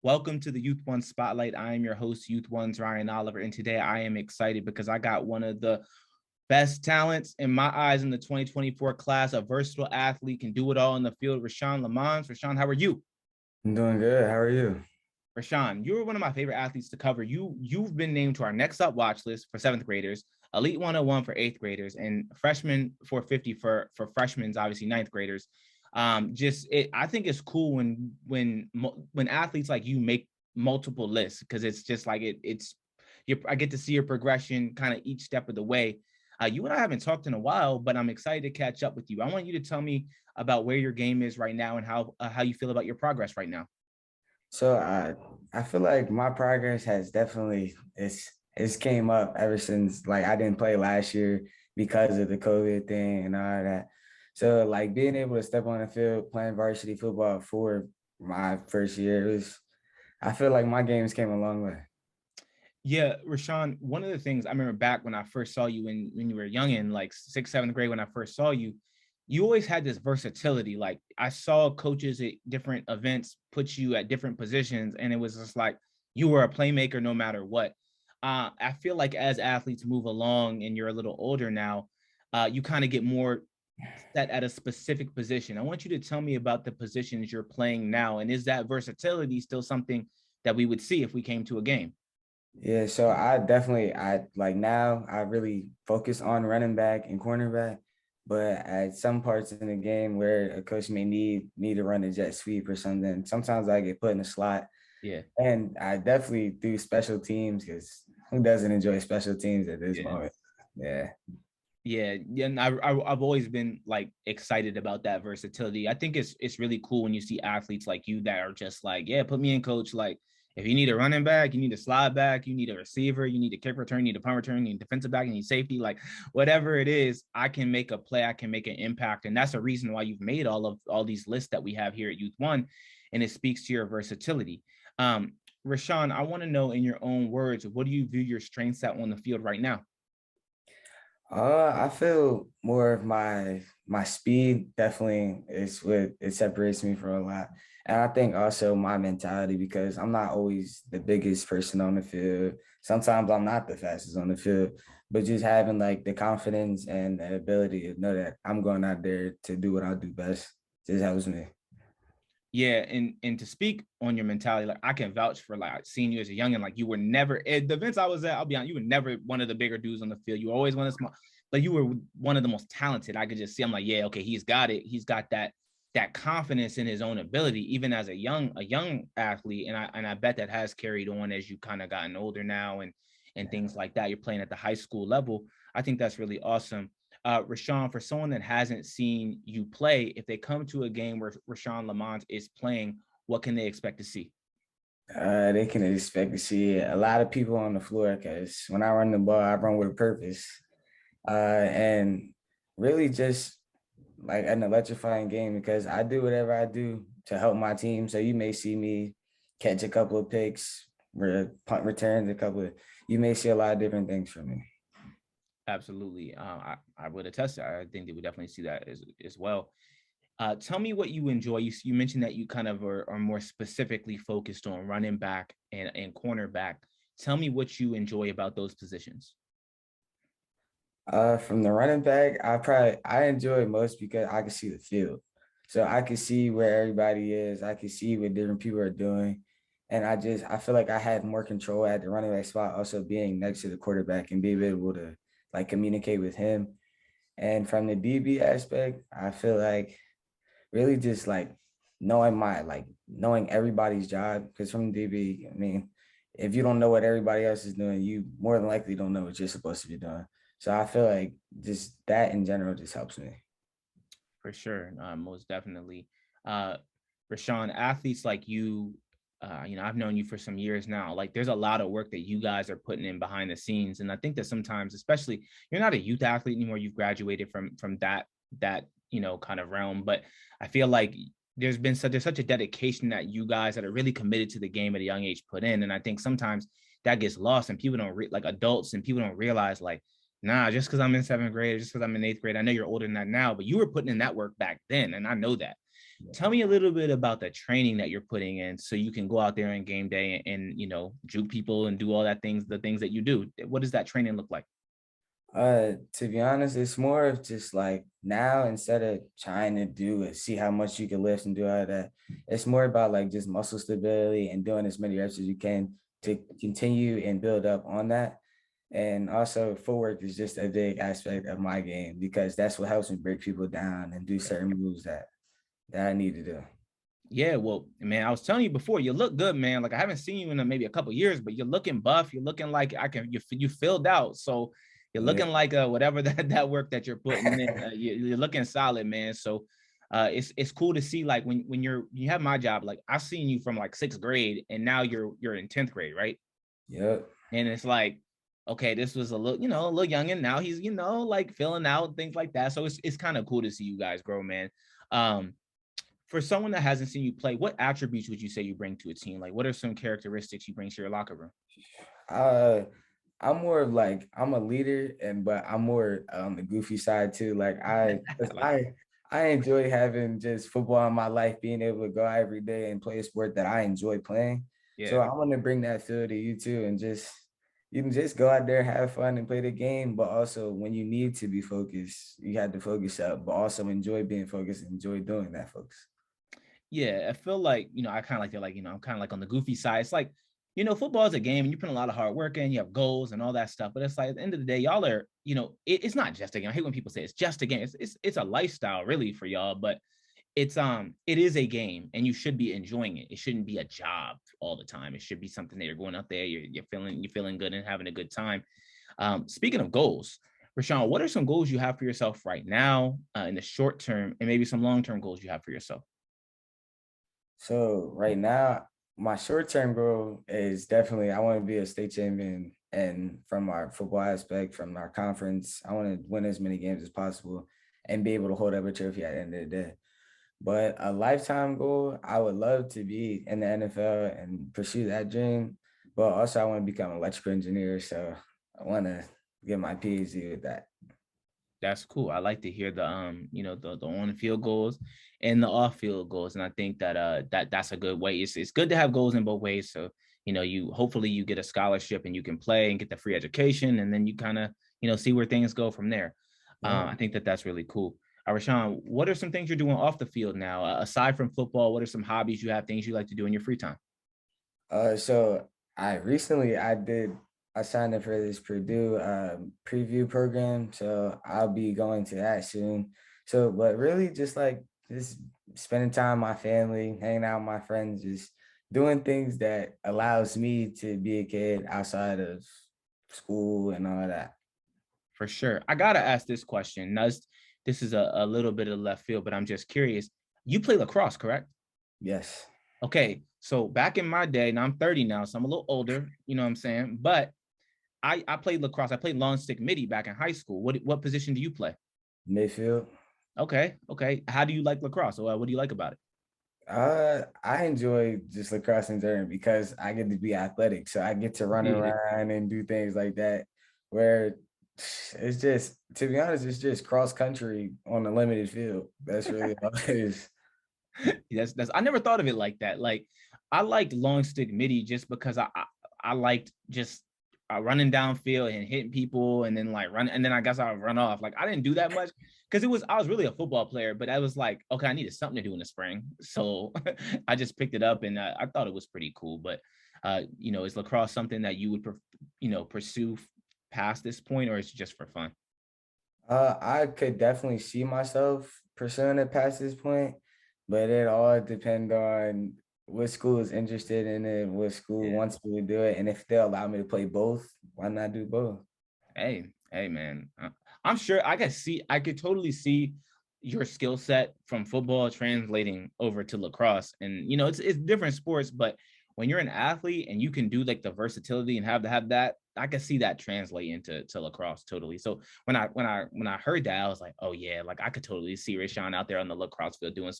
Welcome to the Youth1 Spotlight. I am your host, Youth1's Ryan Oliver, and today I am excited because I got one of the best talents in my eyes in the 2024 class, a versatile athlete, can do it all in the field, Rahshan LaMons. Rahshan, how are you? I'm doing good. How are you? Rahshan, you're one of my favorite athletes to cover. You've been named to our Next Up Watchlist for 7th graders, Elite 101 for 8th graders, and Freshman 450 for freshmen, obviously 9th graders. I think it's cool when athletes like you make multiple lists, because it's just like I get to see your progression kind of each step of the way. You and I haven't talked in a while, but I'm excited to catch up with you. I want you to tell me about where your game is right now and how you feel about your progress right now. So I feel like my progress has definitely it's came up ever since like I didn't play last year because of the COVID thing and all that. So like being able to step on the field playing varsity football for my first year was I feel like my games came a long way. Yeah, Rahshan, one of the things I remember back when I first saw you when you were young in like 6th, 7th grade, when I first saw you, you always had this versatility. Like I saw coaches at different events put you at different positions, and it was just like you were a playmaker no matter what. I feel like as athletes move along and you're a little older now, you kind of get more set at a specific position. I want you to tell me about the positions you're playing now, and is that versatility still something that we would see if we came to a game? Yeah, so I like now I really focus on running back and cornerback, but at some parts in the game where a coach may need me to run a jet sweep or something, sometimes I get put in a slot. Yeah. And I definitely do special teams because who doesn't enjoy special teams at this Yeah. moment? Yeah. Yeah, and I've always been like excited about that versatility. I think it's really cool when you see athletes like you that are just like, yeah, put me in, coach. Like, if you need a running back, you need a slide back, you need a receiver, you need a kick return, you need a punt return, you need a defensive back, you need safety, like whatever it is, I can make a play, I can make an impact, and that's the reason why you've made all these lists that we have here at Youth One, and it speaks to your versatility. Um, Rahshan, I want to know in your own words, what do you view your strengths at on the field right now? I feel more of my speed definitely is what it separates me from a lot. And I think also my mentality because I'm not always the biggest person on the field. Sometimes I'm not the fastest on the field, but just having like the confidence and the ability to know that I'm going out there to do what I do best just helps me. Yeah, and to speak on your mentality, like I can vouch for like seeing you as a youngin. Like you were never at the events I was at. I'll be honest, you were never one of the bigger dudes on the field. You were always one of the small, but you were one of the most talented. I could just see. I'm like, yeah, okay, he's got it. He's got that confidence in his own ability, even as a young athlete. And I bet that has carried on as you kind of gotten older now and things like that. You're playing at the high school level. I think that's really awesome. Rahshan, for someone that hasn't seen you play, if they come to a game where Rahshan LaMons is playing, what can they expect to see? They can expect to see a lot of people on the floor because when I run the ball, I run with a purpose. And really just like an electrifying game because I do whatever I do to help my team. So you may see me catch a couple of picks, punt returns, you may see a lot of different things from me. Absolutely. I would attest to that. I think they would definitely see that as well. Tell me what you enjoy. You mentioned that you kind of are more specifically focused on running back and cornerback. Tell me what you enjoy about those positions. From the running back, I enjoy most because I can see the field. So I can see where everybody is. I can see what different people are doing. And I feel like I have more control at the running back spot, also being next to the quarterback and being able to like communicate with him. And from the DB aspect, I feel like really just like knowing everybody's job. Because from the DB, I mean, if you don't know what everybody else is doing, you more than likely don't know what you're supposed to be doing. So I feel like just that in general just helps me. For sure, most definitely. Uh, Rahshan, athletes like you, I've known you for some years now. Like, there's a lot of work that you guys are putting in behind the scenes, and I think that sometimes, especially, you're not a youth athlete anymore. You've graduated from that kind of realm, but I feel like there's such a dedication that you guys that are really committed to the game at a young age put in, and I think sometimes that gets lost, and people don't like adults, and people don't realize like nah, just because I'm in 7th grade, just because I'm in 8th grade, I know you're older than that now, but you were putting in that work back then, and I know that. Tell me a little bit about the training that you're putting in so you can go out there on game day and you know, juke people and do all that things, the things that you do. What does that training look like? To be honest, it's more of just like now instead of trying to do it, see how much you can lift and do all that. It's more about like just muscle stability and doing as many reps as you can to continue and build up on that. And also footwork is just a big aspect of my game because that's what helps me break people down and do certain moves that I need to do. Yeah, well, man, I was telling you before, you look good, man. Like I haven't seen you in maybe a couple years, but you're looking buff. You're looking like you filled out. So you're Yeah. looking like whatever that work that you're putting in. You're looking solid, man. So it's cool to see like when you have my job. Like I've seen you from like sixth grade, and now you're in 10th grade, right? Yep. And it's like, okay, this was a little, a little young, and now he's, like filling out things like that. So it's kind of cool to see you guys grow, man. For someone that hasn't seen you play, what attributes would you say you bring to a team? Like, what are some characteristics you bring to your locker room? Uh, I'm more of like I'm a leader, but I'm more on the goofy side too. Like I, 'cause I like it. I enjoy having just football in my life, being able to go out every day and play a sport that I enjoy playing. Yeah. So I want to bring that feel to you too, and just you can just go out there, have fun, and play the game. But also, when you need to be focused, you have to focus up. But also enjoy being focused, and enjoy doing that focus. Yeah, I feel like, I kind of like I'm kind of like on the goofy side. It's like, football is a game and you put a lot of hard work in, you have goals and all that stuff. But it's like at the end of the day, y'all are, it's not just a game. I hate when people say it's just a game. It's a lifestyle really for y'all, but it is a game and you should be enjoying it. It shouldn't be a job all the time. It should be something that you're going out there, you're feeling good and having a good time. Speaking of goals, Rahshan, what are some goals you have for yourself right now in the short term, and maybe some long-term goals you have for yourself? So right now, my short-term goal is definitely I want to be a state champion, and from our football aspect, from our conference, I want to win as many games as possible and be able to hold up a trophy at the end of the day. But a lifetime goal, I would love to be in the NFL and pursue that dream. But also, I want to become an electrical engineer, so I want to get my PhD with that. That's cool. I like to hear the the on field goals and the off field goals, and I think that that's a good way. It's good to have goals in both ways. So you hopefully you get a scholarship and you can play and get the free education, and then you kind of see where things go from there. Yeah. I think that that's really cool. Rashawn, what are some things you're doing off the field now aside from football? What are some hobbies you have, things you like to do in your free time? So I signed up for this Purdue preview program. So I'll be going to that soon. So, but really just spending time with my family, hanging out with my friends, just doing things that allows me to be a kid outside of school and all that. For sure. I gotta ask this question. Now, this is a little bit of left field, but I'm just curious. You play lacrosse, correct? Yes. Okay, so back in my day, now I'm 30 now, so I'm a little older, you know what I'm saying? But I played lacrosse. I played lawn stick midi back in high school. What position do you play? Midfield. Okay. How do you like lacrosse? Or what do you like about it? I enjoy just lacrosse in general because I get to be athletic. So I get to run around and do things like that where it's just, to be honest, it's just cross country on a limited field. That's really all it is. That's I never thought of it like that. Like I liked long stick midi just because I liked just running downfield and hitting people and then like run, and then I guess I would run off. Like I didn't do that much because I was really a football player, but I was like, okay, I needed something to do in the spring, so I just picked it up and I thought it was pretty cool. But is lacrosse something that you would pursue past this point, or is it just for fun? I could definitely see myself pursuing it past this point, but it all depends on what school is interested in it, what school Yeah. wants me to do it, and if they'll allow me to play both, why not do both? Hey, man. I'm sure I could totally see your skill set from football translating over to lacrosse. And it's different sports, but when you're an athlete and you can do like the versatility and have that, I can see that translate into lacrosse totally. So when I heard that, I was like, oh yeah, like I could totally see Rashawn out there on the lacrosse field doing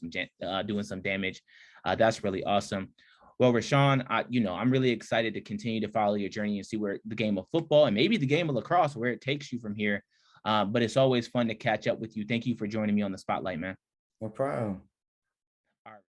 some damage. That's really awesome. Well, Rashawn, I'm really excited to continue to follow your journey and see where the game of football and maybe the game of lacrosse, where it takes you from here. But it's always fun to catch up with you. Thank you for joining me on the spotlight, man. No problem.